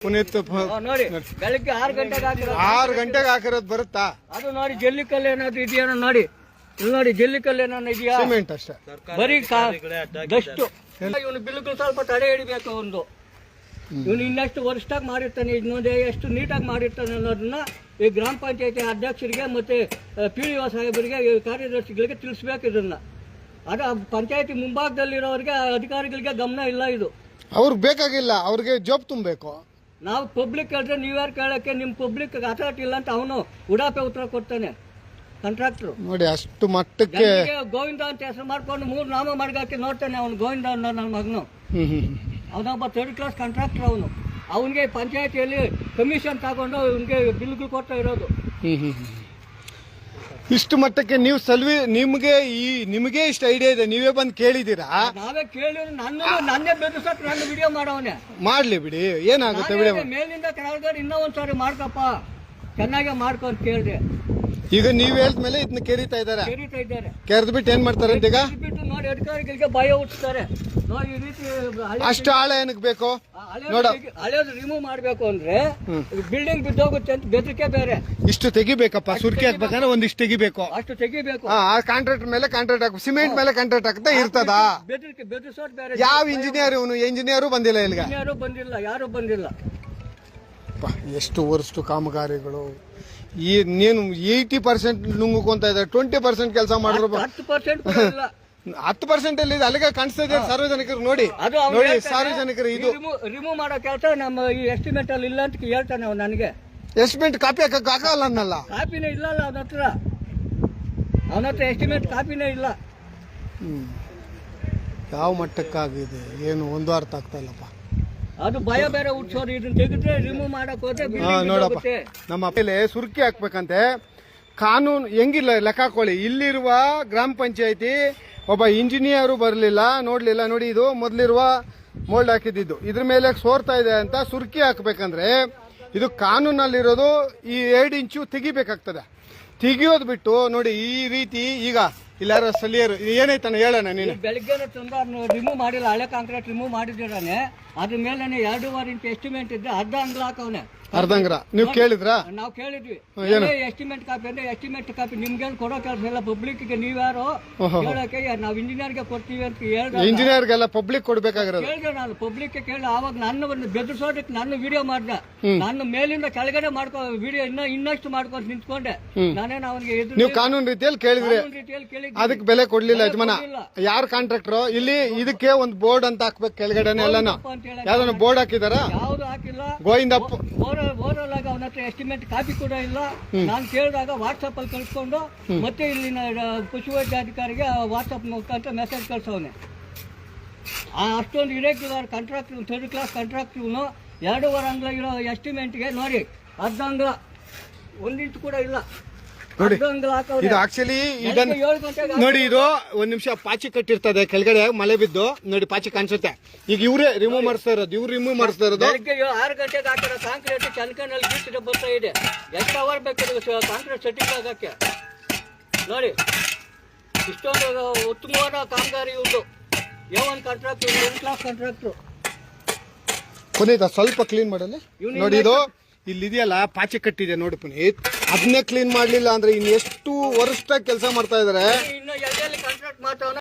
ಪುನೀತ್ ನೋಡಿ ಬೆಳಗ್ಗೆ 6 ಗಂಟೆಗೆ ಹಾಕಿರೋದು 6 ಗಂಟೆಗೆ ಹಾಕಿರೋದು ಬರುತ್ತಾ? ಅದು ನೋಡಿ ಜಲ್ಲಿಕಲ್ಲು ಏನಾದ್ರು ಇದೆಯೇನೋ ನೋಡಿ. ಇಲ್ಲಿ ನೋಡಿ ಜಲ್ಲಿಕಲ್ಲು ಏನಾದ್ರು ಇದೆಯಾ? ಸಿಮೆಂಟ್ ಅಷ್ಟೇ, ಬರೀ ಡಸ್ಟ್. ಇವನು ಬಿಲ್ಗಳು ಸ್ವಲ್ಪ ತಡೆ ಹಿಡಿಬೇಕು. ಒಂದು ಇವನು ಇನ್ನಷ್ಟು ವರ್ಷಾಗಿ ಮಾಡಿರ್ತಾನೆ, ಇನ್ನೊಂದು ಎಷ್ಟು ನೀಟಾಗಿ ಮಾಡಿರ್ತಾನೆ ಅನ್ನೋದನ್ನ ಈ ಗ್ರಾಮ ಪಂಚಾಯತಿ ಅಧ್ಯಕ್ಷರಿಗೆ ಮತ್ತೆ PDO ಸಾಹೇಬರಿಗೆ ಕಾರ್ಯದರ್ಶಿಗಳಿಗೆ ತಿಳಿಸ್ಬೇಕು. ಇದನ್ನ ಅದು ಪಂಚಾಯತಿ ಮುಂಭಾಗದಲ್ಲಿರೋರಿಗೆ ಅಧಿಕಾರಿಗಳಿಗೆ ಗಮನ ಇಲ್ಲ. ಇದು ಅವ್ರಿಗೆ ಬೇಕಾಗಿಲ್ಲ, ಅವ್ರಿಗೆ ಜಾಬ್ ತುಂಬಬೇಕು. ನಾವು ಪಬ್ಲಿಕ್ ಹೇಳಿದ್ರೆ ನೀವ್ಯಾರು ಕೇಳಕ್ಕೆ, ನಿಮ್ಮ ಪಬ್ಲಿಕ್ ಅಥಾರಿಟಿ ಇಲ್ಲ ಅಂತ ಅವನು ಉಡಾಪೆ ಉತ್ತರ ಕೊಡ್ತಾನೆ ಕಾಂಟ್ರಾಕ್ಟ್ರು. ನೋಡಿ ಅಷ್ಟು ಮಟ್ಟಕ್ಕೆ ಗೋವಿಂದ ಅಂತ ಹೆಸರು ಮಾಡ್ಕೊಂಡು 3 ನಾಮ ಮಾಡ್ಗಾಕಿ ನೋಡ್ತಾನೆ ಅವನು. ಗೋವಿಂದ ಅನ್ನೋ ನನ್ನ ಮಗನು, ಅವನೊಬ್ಬ 3rd ಕ್ಲಾಸ್ ಕಾಂಟ್ರಾಕ್ಟರ್. ಅವನಿಗೆ ಪಂಚಾಯತಿಯಲ್ಲಿ ಕಮಿಷನ್ ತಗೊಂಡು ಅವನಿಗೆ ಬಿಲ್ಗಳು ಕೊಡ್ತಾ ಇರೋದು. ಇಷ್ಟು ಮಟ್ಟಕ್ಕೆ ನೀವು ನಿಮಗೆ ಇಷ್ಟು ಐಡಿಯಾ ಇದೆ, ನೀವೇ ಬಂದು ಕೇಳಿದ್ದೀರಾ? ನಾವೇ ಕೇಳಿ ನನ್ನೇ ಬೆದರ್ಸಕ್ ನನ್ನ ವಿಡಿಯೋ ಮಾಡವನೆ. ಮಾಡ್ಲಿ ಬಿಡಿ, ಏನಾಗುತ್ತೆ ವಿಡಿಯೋ. ಮೇಲಿಂದ ಕೆಳಗಡೆ ಇನ್ನೂ ಒಂದ್ಸಾರಿ ಮಾಡ್ಕಪ್ಪ, ಚೆನ್ನಾಗೆ ಮಾಡ್ಕೊಂತ ಕೇಳಿದೆ. ಈಗ ನೀವ್ ಹೇಳಿದ್ಮೇಲೆ ಇದನ್ನ ಕೆರಿತಾ ಇದ್ದಾರೆ. ಕೆರೆದು ಬಿಟ್ಟು ಏನ್ ಮಾಡ್ತಾರೆ ಅಂತ ಈಗ ನೋಡಿ ಅಧಿಕಾರಿಗಳಿಗೆ ಭಯ ಹುಟ್ಟಿಸ್ತಾರೆ. ನೋಡಿ ಈ ರೀತಿ ಅಷ್ಟು ಆಳ ಏನಕ್ಕೆ ಬೇಕು? ಹಳೆಯದು ರಿಮೂವ್ ಮಾಡ್ಬೇಕು ಅಂದ್ರೆ ಬಿಲ್ಡಿಂಗ್ ಬಿದ್ದೋಗುತ್ತೆ ಅಂತ ಬೆದರಿಕೆ ಬೇರೆ. ಇಷ್ಟು ತೆಗಿಬೇಕಪ್ಪ, ಸುರ್ಕಿ ಹಾಕ್ಬೇಕಂದ್ರೆ ಒಂದಿಷ್ಟು ತೆಗಿಬೇಕು, ಅಷ್ಟು ತೆಗಿಬೇಕು. ಕಾಂಟ್ರಾಕ್ಟರ್ ಮೇಲೆ ಕಾಂಟ್ರಾಕ್ಟ್ ಹಾಕಿ ಸಿಮೆಂಟ್ ಮೇಲೆ ಕಾಂಟ್ರಾಕ್ಟ್ ಹಾಕ್ತಾ ಇರ್ತದ. ಬೆದರಿಕೆ ಬೆದರಿಸೋದು ಬೇರೆ. ಯಾವ ಇಂಜಿನಿಯರು ಬಂದಿಲ್ಲ ಇಲ್ಲಿಗೆ, ಯಾರು ಬಂದಿಲ್ಲ. ಎಷ್ಟು ವರ್ಷ ಕಾಮಗಾರಿಗಳು. ನೀನು 80% ನುಂಗ್ಕೊಂತ ಇದ್ದಾರೆ, 20% ಕೆಲಸ ಮಾಡಿದ್ರು. 10% ಅಲ್ಲಿ ಅಲ್ಲಿಗೆ ಕಾಣಿಸ್ತಾ ಇದೆ ಸಾರ್ವಜನಿಕರು. ನೋಡಿ ಸಾರ್ವಜನಿಕರು ಇದು ರಿಮೂವ್ ಮಾಡೋ ಕೆಲಸ ನಮ್ಮ ಈ ಎಸ್ಟಿಮೇಟ್ ಅಲ್ಲಿ ಇಲ್ಲ ಅಂತ ಹೇಳ್ತಾನೆ ಅವ್ನು. ನನಗೆ ಎಸ್ಟಿಮೇಟ್ ಕಾಪಿ ಹಾಕಕ್ ಆಗಲ್ಲ ಅನ್ನಲ್ಲ. ಕಾಪಿನೇ ಇಲ್ಲ ಅವನ ಹತ್ರ ಎಸ್ಟಿಮೇಟ್ ಕಾಪಿನೇ ಇಲ್ಲ. ಯಾವ ಮಟ್ಟಕ್ಕಾಗಿದೆ ಏನು ಒಂದು ಅರ್ಥ ಆಗ್ತಾ ಇಲ್ಲಪ್ಪ. ಅದು ಭಯ ಬೇರೆ ಹುಡ್ಸೋದು. ಇದನ್ನ ತೆಗೆದ್ರೆ ರಿಮೂವ್ ಮಾಡಕ್ ಹೋದ್ರೆ ನೋಡಪ್ಪ, ನಮ್ಮ ಮೇಲೆ ಸುರ್ಕಿ ಹಾಕ್ಬೇಕಂತೆ ಕಾನೂನು ಹೆಂಗಿಲ್ಲ ಲೆಕ್ಕ ಹಾಕೊಳ್ಳಿ. ಇಲ್ಲಿರುವ ಗ್ರಾಮ ಪಂಚಾಯತಿ ಒಬ್ಬ ಇಂಜಿನಿಯರು ಬರಲಿಲ್ಲ, ನೋಡ್ಲಿಲ್ಲ. ನೋಡಿ ಇದು ಮೊದಲಿರುವ ಮೋಲ್ಡ್ ಹಾಕಿದ್ದು, ಇದ್ರ ಮೇಲೆ ಸೋರ್ತಾ ಇದೆ ಅಂತ ಸುರ್ಕಿ ಹಾಕ್ಬೇಕಂದ್ರೆ ಇದು ಕಾನೂನಲ್ಲಿರೋದು ಈ 2 ಇಂಚು ತೆಗಿಬೇಕಾಗ್ತದೆ. ತೆಗಿಯೋದು ಬಿಟ್ಟು ನೋಡಿ ಈ ರೀತಿ. ಈಗ ಇಲ್ಲಾರ ಸ್ಥಳೀಯರು ಏನಾಯ್ತಾನೆ ಹೇಳೋಣ ನೀನು. ಬೆಳಿಗ್ಗೆ ರಿಮೂವ್ ಮಾಡಿಲ್ಲ, ಹಳೆ ಕಾಂಕ್ರೀಟ್ ರಿಮೂವ್ ಮಾಡಿದ್ದೀರಾನೆ. ಅದ್ರ ಮೇಲೆ 2.5 ಇಂಚ್ ಎಸ್ಟಿಮೇಟ್ ಇದ್ರೆ ಅರ್ಧ ಅಂಗ್ಲ ಹಾಕವನೆ. ಅರ್ಧಂಗ್ರ ನೀವು ಕೇಳಿದ್ರಾ? ನಾವು ಕೇಳಿದ್ವಿ. ಎಸ್ಟಿಮೇಟ್ ಕಾಪಿ ಅಂದ್ರೆ ಎಸ್ಟಿಮೇಟ್ ಕಾಪಿ ನಿಮ್ಗೆ ಕೊಡೋ ಕೆಲಸ ಇಲ್ಲ. ಪಬ್ಲಿಕ್ ಗೆ ನೀವ್ಯಾರು ಹೇಳಕ್ಕೆ, ನಾವು ಇಂಜಿನಿಯರ್ಗೆ ಕೊಡ್ತೀವಿ ಅಂತ ಹೇಳಿದ್ರೆ ಇಂಜಿನಿಯರ್ಗೆಲ್ಲ ಪಬ್ಲಿಕ್ ಕೊಡ್ಬೇಕಾಗಿರೋದು. ಹೇಳಿದೆ ನಾನು ಪಬ್ಲಿಕ್ ಕೇಳಿ. ಆವಾಗ ನನ್ನ ಬೆದರ್ಸೋದಕ್ಕೆ ನನ್ನ ವಿಡಿಯೋ ಮಾಡ್ದೆ. ನಾನು ಮೇಲಿಂದ ಕೆಳಗಡೆ ವಿಡಿಯೋ ಇನ್ನಷ್ಟು ಮಾಡ್ಕೊಂಡು ನಿಂತ್ಕೊಂಡೆ. ನಾನೇನು ಅವನಿಗೆ ನೀವು ಕಾನೂನು ರೀತಿಯಲ್ಲಿ ಕೇಳಿದ್ರಿ, ಅದಕ್ಕೆ ಬೆಲೆ ಕೊಡ್ಲಿಲ್ಲ ಯಜಮಾನ. ಯಾರು ಕಾಂಟ್ರಾಕ್ಟರ್ ಇಲ್ಲಿ ಇದಕ್ಕೆ ಒಂದು ಬೋರ್ಡ್ ಅಂತ ಹಾಕ್ಬೇಕು ಕೆಳಗಡೆ ಎಲ್ಲಾನು. ಯಾವ್ದಾನ ಬೋರ್ಡ್ ಹಾಕಿದಾರ? ಯಾವ್ದು ಹಾಕಿಲ್ಲ. ಗೋವಿಂದಪ್ಪ ಓವರಾಲ್ ಆಗಿ ಅವನ ಹತ್ರ ಎಸ್ಟಿಮೇಟ್ ಕಾಪಿ ಕೂಡ ಇಲ್ಲ. ನಾನು ಕೇಳಿದಾಗ ವಾಟ್ಸಪ್ ಅಲ್ಲಿ ಕಳ್ಸ್ಕೊಂಡು ಮತ್ತೆ ಇಲ್ಲಿನ ಪಶುವೈದ್ಯಾಧಿಕಾರಿಗೆ ವಾಟ್ಸಪ್ ಮುಖಾಂತರ ಮೆಸೇಜ್ ಕಳ್ಸವನೆ. ಅಷ್ಟೊಂದು irregular contract, 3rd class contract. 2.5 ಅಂಗ್ಲ ಇರೋ ಎಸ್ಟಿಮೇಟ್ಗೆ ನೋಡಿ ಅರ್ಧ ಅಂಗ್ಲ 1 ಇಂಚ್ ಕೂಡ ಇಲ್ಲ. ಇದು ಆಕ್ಚುಲಿ ನೋಡಿ, ಇದು 1 ನಿಮಿಷ ಪಾಚಿ ಕಟ್ಟಿರ್ತದೆ ಕೆಳಗಡೆ, ಮಳೆ ಬಿದ್ದು ನೋಡಿ ಪಾಚಿ ಕಾಣಿಸುತ್ತೆ. ಈಗ ಇವ್ರೇ ರಿಮೂವ್ ಮಾಡಿಸ್ತಾ ಇರೋದು, ರಿಮೂವ್ ಮಾಡಿಸ್ತಾ ಇರೋದು. 6 ಗಂಟೆಗೆ ಹಾಕಿರೋ ಕಾಂಕ್ರೀಟ್ ಚನ್ಕನಲ್ಲಿ ಬೀಚ್ ಬರ್ತಾ ಇದೆ. ಎಷ್ಟು ಅವರ್ ಬೇಕು ಕಾಂಕ್ರೀಟ್ ಸೆಟ್ಟಿಂಗ್ ಆಗಕ್ಕೆ? ನೋಡಿ ಇಷ್ಟೊಂದು ಉತ್ತಮವಾದ ಕಾಮಗಾರಿ ಇವ್ರು. A1 contract, 1 class contractor. Puneeth ಸ್ವಲ್ಪ ಕ್ಲೀನ್ ಮಾಡಲ್ಲ. ನೋಡಿ ಇದು ಇಲ್ಲಿದೆಯಲ್ಲ ಪಾಚಿ ಕಟ್ಟಿದೆ ನೋಡಿ ಪುನೀತ್, ಅದನ್ನೇ ಕ್ಲೀನ್ ಮಾಡ್ಲಿಲ್ಲ ಅಂದ್ರೆ ಇನ್ನು ಎಷ್ಟು ವರ್ಷ ಕೆಲಸ ಮಾಡ್ತಾ ಇದಾರೆ.